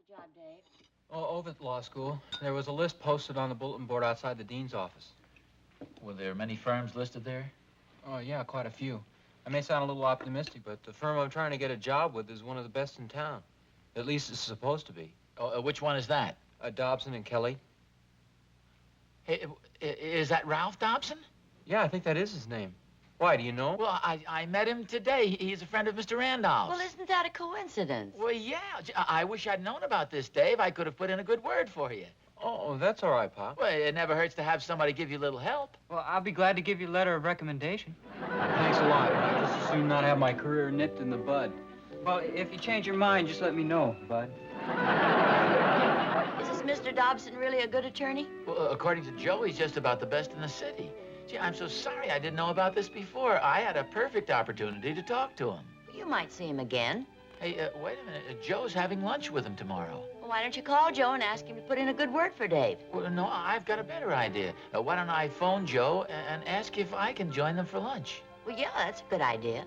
job, Dave? Oh, over at law school. There was a list posted on the bulletin board outside the dean's office. Were there many firms listed there? Oh, yeah, quite a few. I may sound a little optimistic, but the firm I'm trying to get a job with is one of the best in town. At least it's supposed to be. Oh, which one is that? Dobson and Kelly. Hey, is that Ralph Dobson? Yeah, I think that is his name. Why, do you know? Well, I met him today. He's a friend of Mr. Randolph's. Well, isn't that a coincidence? Well, yeah. I wish I'd known about this, Dave. I could have put in a good word for you. Oh, that's all right, Pop. Well, it never hurts to have somebody give you a little help. Well, I'll be glad to give you a letter of recommendation. Thanks a lot. I'd just as soon not have my career nipped in the bud. Well, if you change your mind, just let me know, bud. Is this Mr. Dobson really a good attorney? Well, according to Joe, he's just about the best in the city. Gee, I'm so sorry I didn't know about this before. I had a perfect opportunity to talk to him. You might see him again. Hey, wait a minute. Joe's having lunch with him tomorrow. Well, why don't you call Joe and ask him to put in a good word for Dave? Well, no, I've got a better idea. Why don't I phone Joe and ask if I can join them for lunch? Well, yeah, that's a good idea.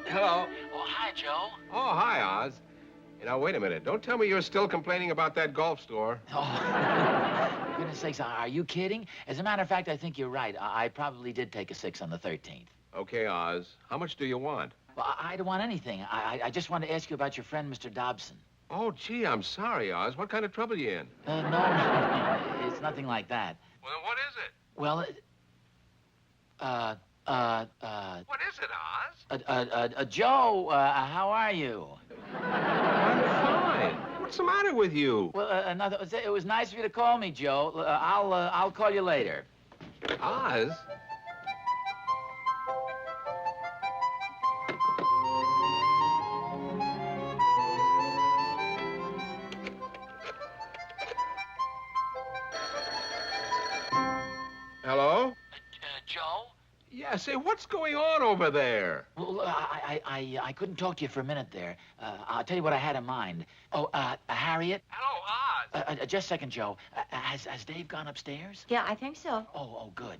Hello. Oh, hi, Joe. Oh, hi, Oz. Now, wait a minute. Don't tell me you're still complaining about that golf store. Oh, for goodness sakes, are you kidding? As a matter of fact, I think you're right. I probably did take a 6 on the 13th. Okay, Oz. How much do you want? Well, I don't want anything. I just want to ask you about your friend, Mr. Dobson. Oh, gee, I'm sorry, Oz. What kind of trouble you in? No, it's nothing like that. Well, then what is it? Well, What is it, Oz? Joe, how are you? I'm fine. What's the matter with you? Well, it was nice of you to call me, Joe. I'll call you later. Oz? Hello? Joe? Yeah, say, what's going on over there? Well, I couldn't talk to you for a minute there. I'll tell you what I had in mind. Oh, Harriet? Hello, Oz. Just a second, Joe. Has Dave gone upstairs? Yeah, I think so. Oh, good.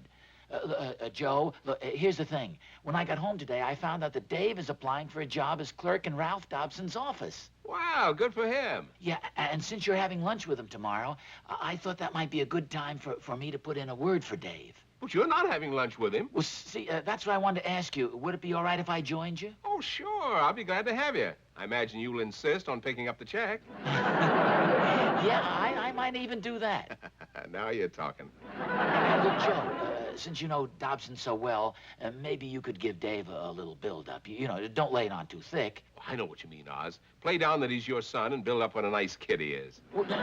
Joe, look, here's the thing. When I got home today, I found out that Dave is applying for a job as clerk in Ralph Dobson's office. Wow, good for him. Yeah, and since you're having lunch with him tomorrow, I thought that might be a good time for me to put in a word for Dave. But you're not having lunch with him. Well, see, that's what I wanted to ask you. Would it be all right if I joined you? Oh, sure. I'll be glad to have you. I imagine you'll insist on picking up the check. Yeah, I might even do that. Now you're talking. And look, Joe, since you know Dobson so well, maybe you could give Dave a little build-up. You know, don't lay it on too thick. Oh, I know what you mean, Oz. Play down that he's your son and build up what a nice kid he is. Well, no.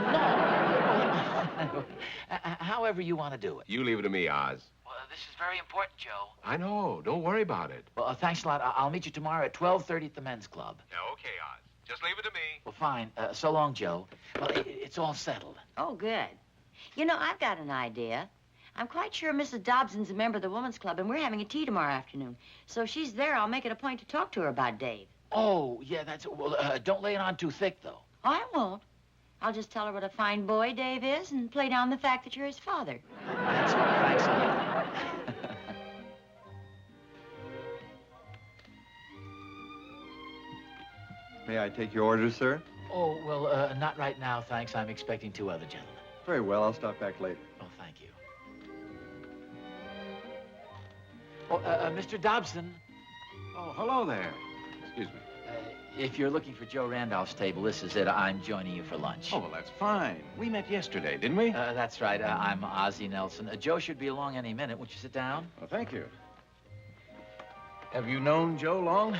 However you want to do it. You leave it to me, Oz. Well, this is very important, Joe. I know. Don't worry about it. Well, thanks a lot. I'll meet you tomorrow at 12:30 at the men's club. Yeah, okay, Oz. Just leave it to me. Well, fine. So long, Joe. Well, it's all settled. Oh, good. You know, I've got an idea. I'm quite sure Mrs. Dobson's a member of the Women's Club, and we're having a tea tomorrow afternoon. So if she's there, I'll make it a point to talk to her about Dave. Oh, yeah, that's... Well, don't lay it on too thick, though. Oh, I won't. I'll just tell her what a fine boy Dave is and play down the fact that you're his father. That's all. Thanks a lot. May I take your orders, sir? Oh, well, not right now, thanks. I'm expecting 2 other gentlemen. Very well, I'll stop back later. Oh, thank you. Oh, Mr. Dobson. Oh, hello there. Excuse me. If you're looking for Joe Randolph's table, this is it. I'm joining you for lunch. Oh, well, that's fine. We met yesterday, didn't we? That's right. I'm Ozzie Nelson. Joe should be along any minute. Won't you sit down? Well, thank you. Have you known Joe long?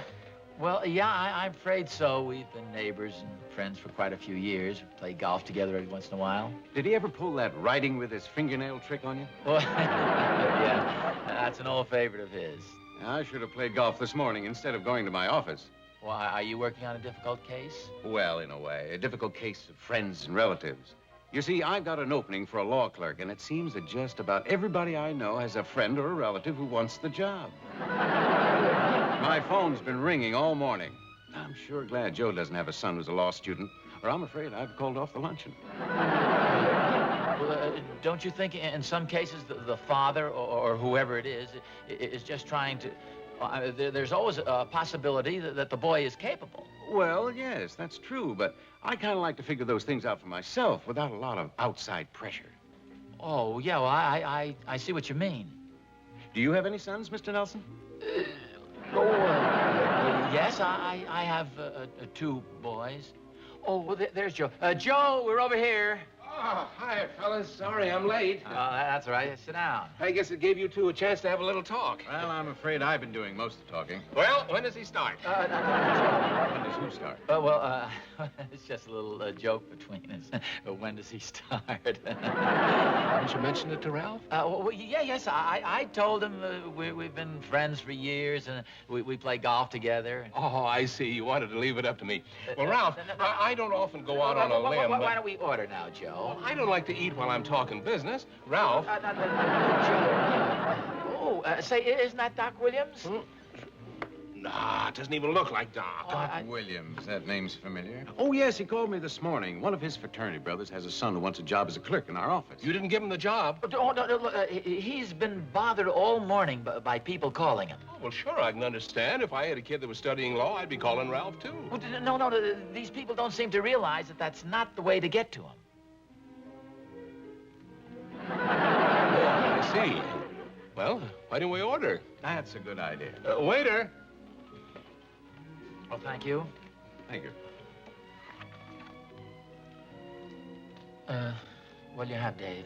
Well, yeah, I'm afraid so. We've been neighbors and friends for quite a few years. We play golf together every once in a while. Did he ever pull that riding with his fingernail trick on you? Well, yeah, that's an old favorite of his. I should have played golf this morning instead of going to my office. Why, are you working on a difficult case? Well, in a way, a difficult case of friends and relatives. You see, I've got an opening for a law clerk, and it seems that just about everybody I know has a friend or a relative who wants the job. My phone's been ringing all morning. I'm sure glad Joe doesn't have a son who's a law student, or I'm afraid I've called off the luncheon. Well, don't you think in some cases the father or whoever it is just trying to... There's always a possibility that the boy is capable. Well, yes, that's true, but I kind of like to figure those things out for myself without a lot of outside pressure. Oh, yeah, well, I see what you mean. Do you have any sons, Mr. Nelson? Yes, I have 2 boys. Oh, well, there's Joe. Joe, we're over here. Oh, hi, fellas. Sorry I'm late. That's all right. Sit down. I guess it gave you two a chance to have a little talk. Well, I'm afraid I've been doing most of the talking. Well, when does he start? When does who start? It's just a little joke between us. When does he start? Didn't you mention it to Ralph? Yes, I told him we've been friends for years, and we play golf together. Oh, I see. You wanted to leave it up to me. Well, Ralph, I don't often go out on a limb. Why don't we order now, Joe? Well, I don't like to eat while I'm talking business. Ralph. Joe. Say, isn't that Doc Williams? Nah, it doesn't even look like Doc. Doc Williams, that name's familiar. Oh, yes, he called me this morning. One of his fraternity brothers has a son who wants a job as a clerk in our office. You didn't give him the job? Oh, no, he's been bothered all morning by people calling him. Oh, well, sure, I can understand. If I had a kid that was studying law, I'd be calling Ralph, too. Well, no, these people don't seem to realize that that's not the way to get to him. Oh, I see. Well, why don't we order? That's a good idea. Waiter. Oh, thank you. Thank you. What'll you have, Dave?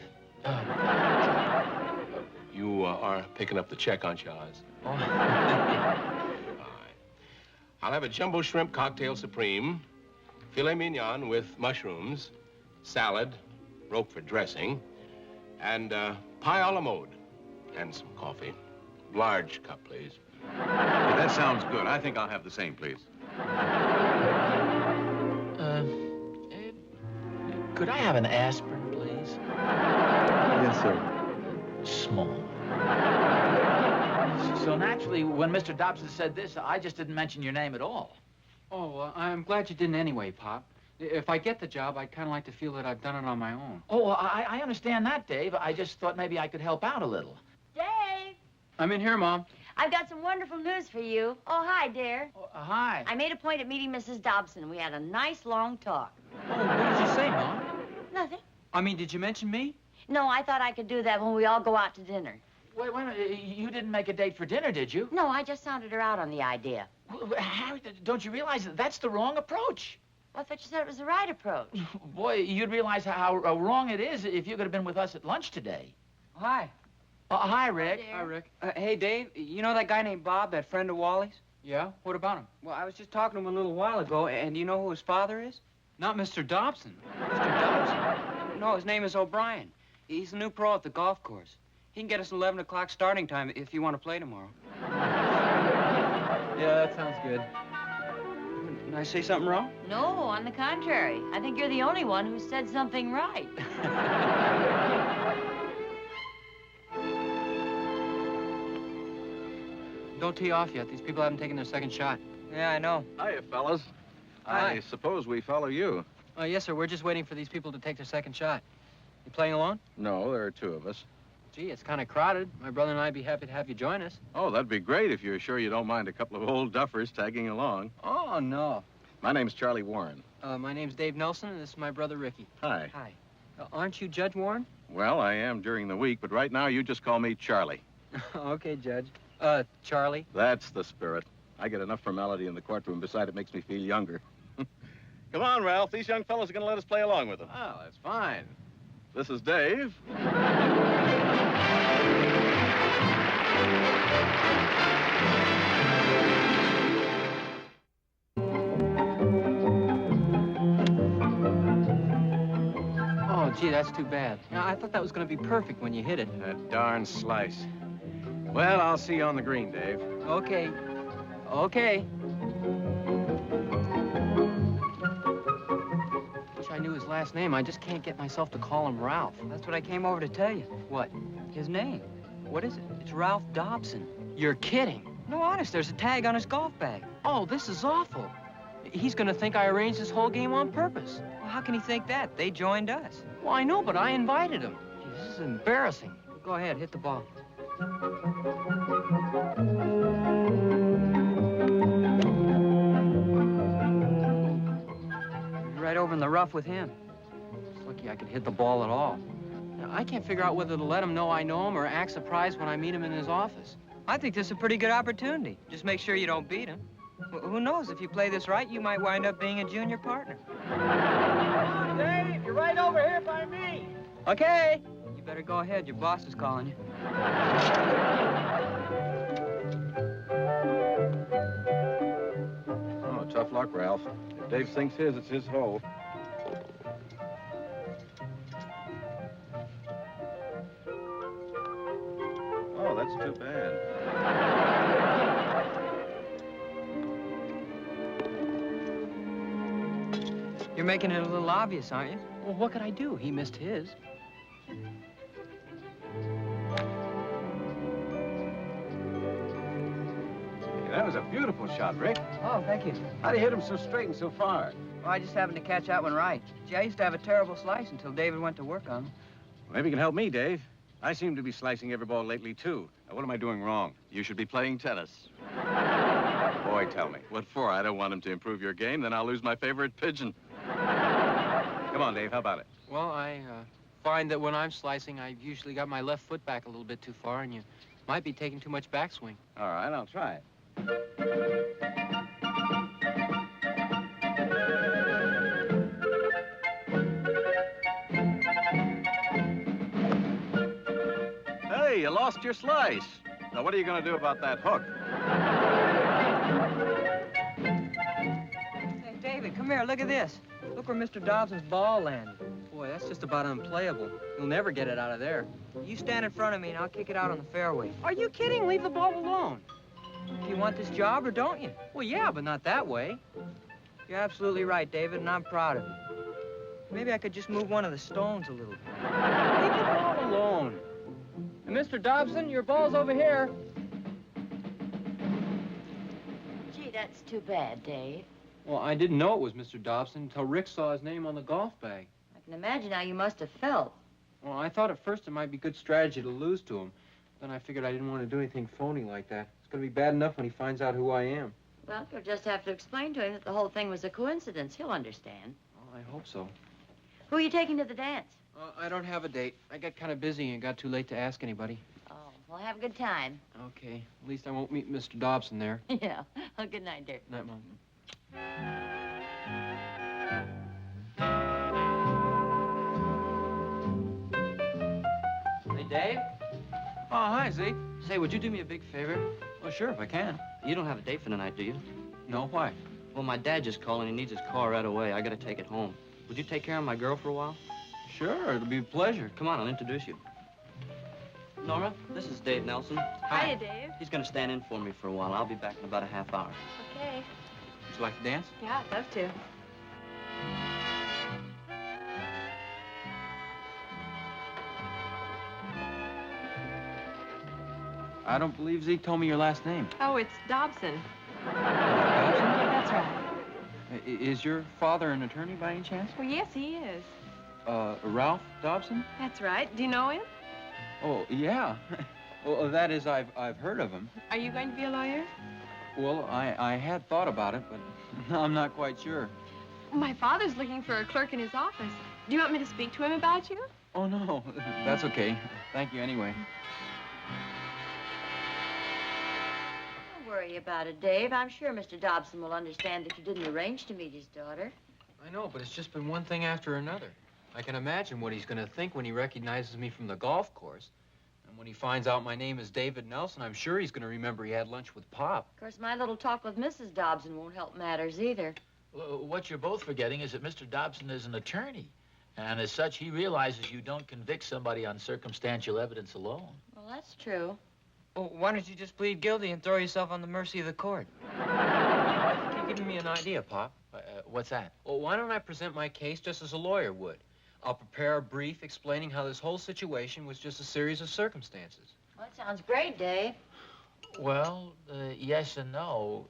You are picking up the check, aren't you, Oz? Oh. All right. I'll have a jumbo shrimp cocktail supreme, filet mignon with mushrooms, salad, Roquefort dressing, and pie a la mode, and some coffee. Large cup, please. Hey, that sounds good. I think I'll have the same, please. Could I have an aspirin, please? Yes, sir. Small. So naturally, when Mr. Dobson said this, I just didn't mention your name at all. Oh, well, I'm glad you didn't anyway, Pop. If I get the job, I'd kind of like to feel that I've done it on my own. Oh, I understand that, Dave. I just thought maybe I could help out a little. Dave, I'm in here, Mom. I've got some wonderful news for you. Oh, hi, dear. Oh, hi. I made a point of meeting Mrs. Dobson. We had a nice, long talk. Oh, what did you say, Mom? Nothing. I mean, did you mention me? No, I thought I could do that when we all go out to dinner. Wait a minute. You didn't make a date for dinner, did you? No, I just sounded her out on the idea. Harry, don't you realize that that's the wrong approach? Well, I thought you said it was the right approach. Boy, you'd realize how wrong it is if you could have been with us at lunch today. Hi. Hi, Rick. Hi, Hi, Rick. Hey, Dave, you know that guy named Bob, that friend of Wally's? Yeah? What about him? Well, I was just talking to him a little while ago, and do you know who his father is? Not Mr. Dobson. Mr. Dobson? No, his name is O'Brien. He's the new pro at the golf course. He can get us 11 o'clock starting time if you want to play tomorrow. Yeah, that sounds good. Did I say something wrong? No, on the contrary. I think you're the only one who said something right. Don't tee off yet. These people haven't taken their second shot. Yeah, I know. Hiya, fellas. Hi. I suppose we follow you. Yes, sir. We're just waiting for these people to take their second shot. You playing alone? No, there are 2 of us. Gee, it's kind of crowded. My brother and I'd be happy to have you join us. Oh, that'd be great if you're sure you don't mind a couple of old duffers tagging along. Oh, no. My name's Charlie Warren. My name's Dave Nelson, and this is my brother, Ricky. Hi. Hi. Aren't you Judge Warren? Well, I am during the week, but right now you just call me Charlie. Okay, Judge. Charlie? That's the spirit. I get enough formality in the courtroom. Besides, it makes me feel younger. Come on, Ralph. These young fellas are going to let us play along with them. Oh, that's fine. This is Dave. Oh, gee, that's too bad. Now, I thought that was going to be perfect when you hit it. That darn slice. Well, I'll see you on the green, Dave. Okay. Okay. Wish I knew his last name. I just can't get myself to call him Ralph. That's what I came over to tell you. What? His name. What is it? It's Ralph Dobson. You're kidding. No, honest, there's a tag on his golf bag. Oh, this is awful. He's gonna think I arranged this whole game on purpose. Well, how can he think that? They joined us. Well, I know, but I invited him. Gee, this is embarrassing. Go ahead, hit the ball. over in the rough with him. It's lucky I could hit the ball at all. Now, I can't figure out whether to let him know I know him or act surprised when I meet him in his office. I think this is a pretty good opportunity. Just make sure you don't beat him. Who knows? If you play this right, you might wind up being a junior partner. Come on, Dave. You're right over here by me. Okay. You better go ahead. Your boss is calling you. Oh, tough luck, Ralph. If Dave sinks his, it's his hole. Oh, that's too bad. You're making it a little obvious, aren't you? Well, what could I do? He missed his. That was a beautiful shot, Rick. Oh, thank you. How'd you hit him so straight and so far? Well, I just happened to catch that one right. Gee, I used to have a terrible slice until David went to work on me. Maybe you can help me, Dave. I seem to be slicing every ball lately, too. Now, what am I doing wrong? You should be playing tennis. Boy, tell me. What for? I don't want him to improve your game, then I'll lose my favorite pigeon. Come on, Dave, how about it? Well, I find that when I'm slicing, I've usually got my left foot back a little bit too far, and you might be taking too much backswing. All right, I'll try it. Hey, you lost your slice. Now, what are you going to do about that hook? Hey, David, come here. Look at this. Look where Mr. Dobson's ball landed. Boy, that's just about unplayable. You'll never get it out of there. You stand in front of me, and I'll kick it out on the fairway. Are you kidding? Leave the ball alone. Do you want this job or don't you? Well, yeah, but not that way. You're absolutely right, David, and I'm proud of you. Maybe I could just move one of the stones a little bit. Leave the ball alone. And Mr. Dobson, your ball's over here. Gee, that's too bad, Dave. Well, I didn't know it was Mr. Dobson until Rick saw his name on the golf bag. I can imagine how you must have felt. Well, I thought at first it might be good strategy to lose to him. Then I figured I didn't want to do anything phony like that. It's going to be bad enough when he finds out who I am. Well, you'll just have to explain to him that the whole thing was a coincidence. He'll understand. Well, I hope so. Who are you taking to the dance? I don't have a date. I got kind of busy and got too late to ask anybody. Oh, well, have a good time. Okay. At least I won't meet Mr. Dobson there. Yeah. Oh, good night, dear. Night, Mom. Hey, Dave? Oh, hi, Zeke. Say, would you do me a big favor? Well, sure, if I can. You don't have a date for tonight, do you? No, why? Well, my dad just called and he needs his car right away. I gotta take it home. Would you take care of my girl for a while? Sure, it'll be a pleasure. Come on, I'll introduce you. Norma, this is Dave Nelson. Hiya, Dave. He's gonna stand in for me for a while. I'll be back in about a half hour. Okay. Would you like to dance? Yeah, I'd love to. I don't believe Zeke told me your last name. Oh, it's Dobson. Dobson? That's right. Is your father an attorney by any chance? Well, yes, he is. Ralph Dobson? That's right. Do you know him? Oh, yeah. Well, that is, I've heard of him. Are you going to be a lawyer? Well, I had thought about it, but I'm not quite sure. My father's looking for a clerk in his office. Do you want me to speak to him about you? Oh, no. That's okay. Thank you anyway. Don't worry about it, Dave. I'm sure Mr. Dobson will understand that you didn't arrange to meet his daughter. I know, but it's just been one thing after another. I can imagine what he's going to think when he recognizes me from the golf course. And when he finds out my name is David Nelson, I'm sure he's going to remember he had lunch with Pop. Of course, my little talk with Mrs. Dobson won't help matters either. Well, what you're both forgetting is that Mr. Dobson is an attorney. And as such, he realizes you don't convict somebody on circumstantial evidence alone. Well, that's true. Well, why don't you just plead guilty and throw yourself on the mercy of the court? I think you're giving me an idea, Pop. What's that? Well, why don't I present my case just as a lawyer would? I'll prepare a brief explaining how this whole situation was just a series of circumstances. Well, that sounds great, Dave. Well, yes and no.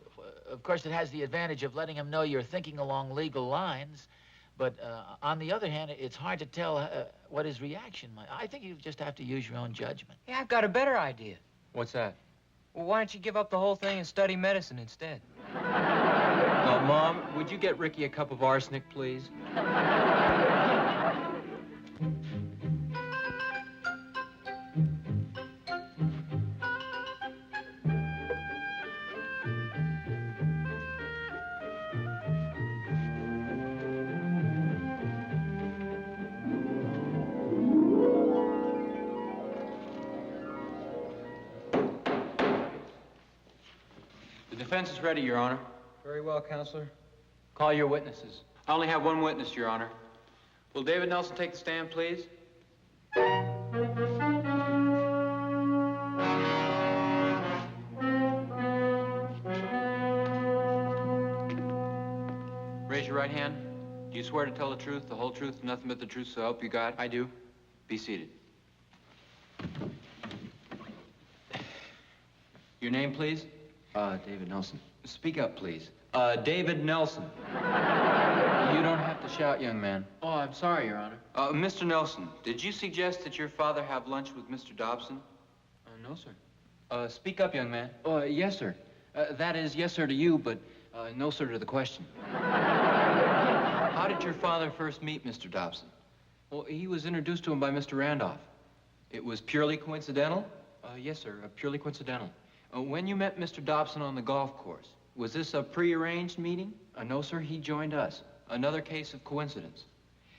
Of course, it has the advantage of letting him know you're thinking along legal lines. But on the other hand, it's hard to tell what his reaction might. I think you just have to use your own judgment. Yeah, I've got a better idea. What's that? Well, why don't you give up the whole thing and study medicine instead? Mom, would you get Ricky a cup of arsenic, please? The defense is ready, Your Honor. Very well, Counselor. Call your witnesses. I only have one witness, Your Honor. Will David Nelson take the stand, please? Raise your right hand. Do you swear to tell the truth, the whole truth, and nothing but the truth, so help you God? I do. Be seated. Your name, please? David Nelson. Speak up, please. David Nelson. You don't have to shout, young man. Oh, I'm sorry, Your Honor. Mr. Nelson, did you suggest that your father have lunch with Mr. Dobson? No, sir. Speak up, young man. Yes, sir. That is, yes, sir, to you, but no, sir, to the question. How did your father first meet Mr. Dobson? Well, he was introduced to him by Mr. Randolph. It was purely coincidental? Yes, sir, purely coincidental. When you met Mr. Dobson on the golf course, was this a prearranged meeting? No, sir, he joined us. Another case of coincidence.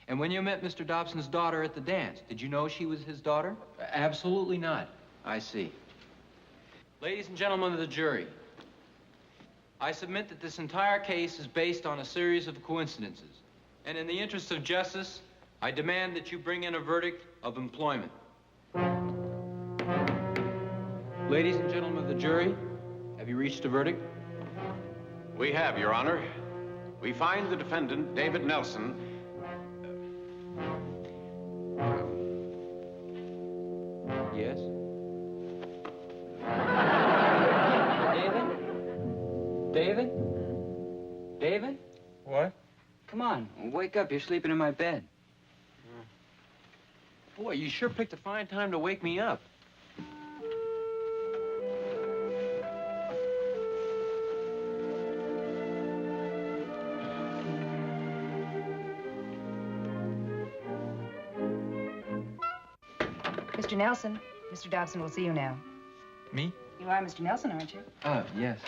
And when you met Mr. Dobson's daughter at the dance, did you know she was his daughter? Absolutely not. I see. Ladies and gentlemen of the jury, I submit that this entire case is based on a series of coincidences. And in the interest of justice, I demand that you bring in a verdict of employment. Ladies and gentlemen of the jury, have you reached a verdict? We have, Your Honor. We find the defendant, David Nelson. Yes? David? David? What? Come on, wake up. You're sleeping in my bed. Boy, you sure picked a fine time to wake me up. Mr. Nelson, Mr. Dobson will see you now. Me? You are Mr. Nelson, aren't you? Yes.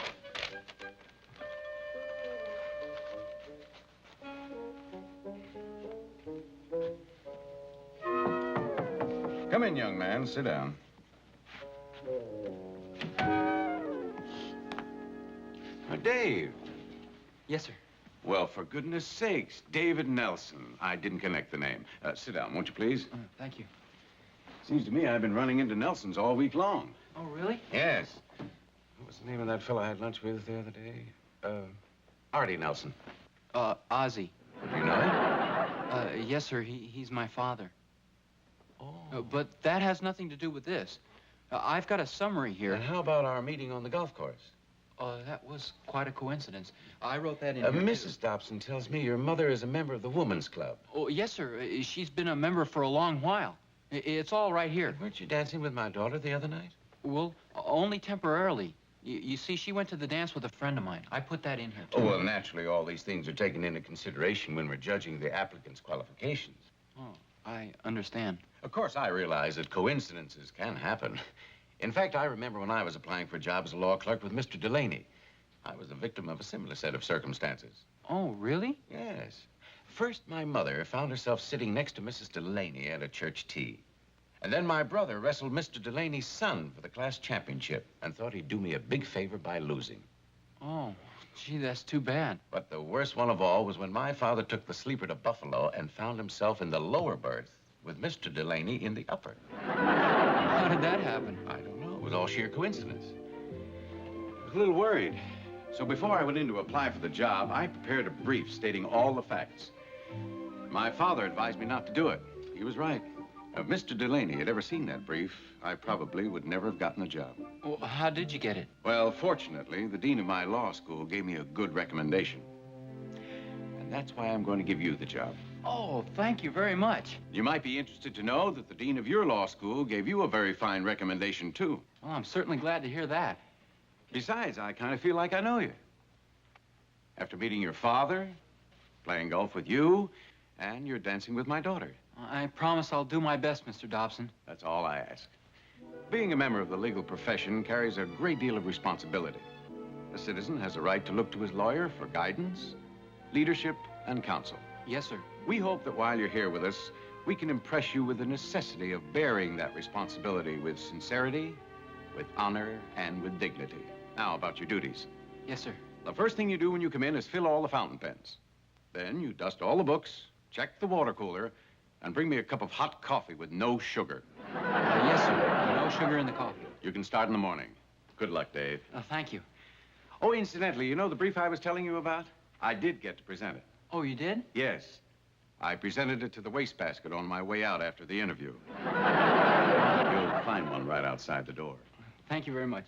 Come in, young man. Sit down. Dave. Yes, sir. Well, for goodness sakes, David Nelson. I didn't connect the name. Sit down, won't you, please? Thank you. Seems to me I've been running into Nelsons all week long. Oh, really? Yes. What was the name of that fellow I had lunch with the other day? Artie Nelson. Ozzy. Do you know him? Yes, sir. He's my father. Oh. But that has nothing to do with this. I've got a summary here. And how about our meeting on the golf course? That was quite a coincidence. I wrote that in here, Mrs. Dobson tells me your mother is a member of the Woman's Club. Oh, yes, sir. She's been a member for a long while. It's all right here. Weren't you dancing with my daughter the other night? Well, only temporarily. You see, she went to the dance with a friend of mine. I put that in here, too. Oh, well, naturally, all these things are taken into consideration when we're judging the applicant's qualifications. Oh, I understand. Of course, I realize that coincidences can happen. In fact, I remember when I was applying for a job as a law clerk with Mr. Delaney. I was the victim of a similar set of circumstances. Oh, really? Yes. First, my mother found herself sitting next to Mrs. Delaney at a church tea. And then my brother wrestled Mr. Delaney's son for the class championship and thought he'd do me a big favor by losing. Oh, gee, that's too bad. But the worst one of all was when my father took the sleeper to Buffalo and found himself in the lower berth with Mr. Delaney in the upper. How did that happen? I don't know. It was all sheer coincidence. I was a little worried. So before I went in to apply for the job, I prepared a brief stating all the facts. My father advised me not to do it. He was right. If Mr. Delaney had ever seen that brief, I probably would never have gotten the job. Well, how did you get it? Well, fortunately, the dean of my law school gave me a good recommendation. And that's why I'm going to give you the job. Oh, thank you very much. You might be interested to know that the dean of your law school gave you a very fine recommendation, too. Well, I'm certainly glad to hear that. Besides, I kind of feel like I know you. After meeting your father, playing golf with you, and you're dancing with my daughter. I promise I'll do my best, Mr. Dobson. That's all I ask. Being a member of the legal profession carries a great deal of responsibility. A citizen has a right to look to his lawyer for guidance, leadership, and counsel. Yes, sir. We hope that while you're here with us, we can impress you with the necessity of bearing that responsibility with sincerity, with honor, and with dignity. Now, about your duties. Yes, sir. The first thing you do when you come in is fill all the fountain pens. Then you dust all the books, check the water cooler, and bring me a cup of hot coffee with no sugar. Yes, sir. No sugar in the coffee. You can start in the morning. Good luck, Dave. Thank you. Oh, incidentally, you know the brief I was telling you about? I did get to present it. Oh, you did? Yes. I presented it to the wastebasket on my way out after the interview. You'll find one right outside the door. Thank you very much.